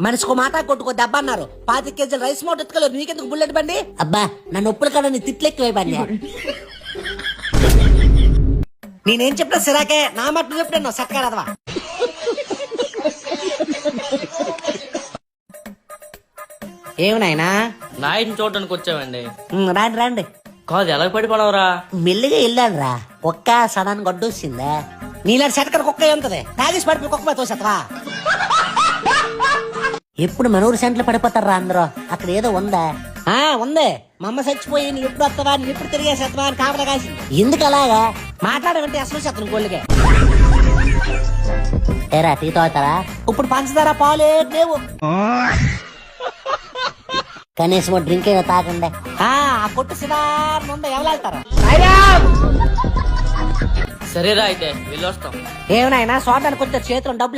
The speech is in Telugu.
మనిషికో మాట కొట్టుకో దెబ్బ అన్నారు. 25 కేజీల రైస్ మోట్ ఎత్తుకోలేదు, నీకెందుకు బుల్లెట్ బండి? అబ్బా నా నొప్పుల కన్నా నీ తిట్లెక్కువే బండి. నేనేం చెప్పినా సిరాకే, నా మాట నువ్వు చెప్పినా సత్కారదవా. ఏమనాయనా నాయుడిని చూడడానికి వచ్చామండి. రాండి రండి. కాదు ఎలా పడిపోవరా? మెల్లిగా వెళ్ళాను రా, ఒక్క సడన్ గొడ్డొచ్చిందా. నీలాంటి సెటకర్ కుక్క ఏముంటది, తాగేసి పడిపోయి కుక్క తోసేతవా. ఎప్పుడు మనూరు సెంట్లు పడిపోతారా అందరూ. అక్కడ ఏదో ఉందా? ఉంది. మా అమ్మ చచ్చిపోయి నువ్వు ఎప్పుడు వస్తావా, నువ్వు ఎప్పుడు తిరిగేసేస్తావా అని కాపలా కాసింది. ఎందుకు అలాగా మాట్లాడమంటే అసలు చేస్తాను కోళ్ళకే. ఏరా టీ తాగుతారా? ఇప్పుడు పంచదార పాలు లేవు, కనీసం డ్రింక్ అయినా తాగండి. ఆ కొట్టు సిదార్ ముందు ఎవరు సరేరా అయితే వెళ్ళొస్తాం. ఏమనైనా చూడడానికి వచ్చే చేతిలో డబ్బులు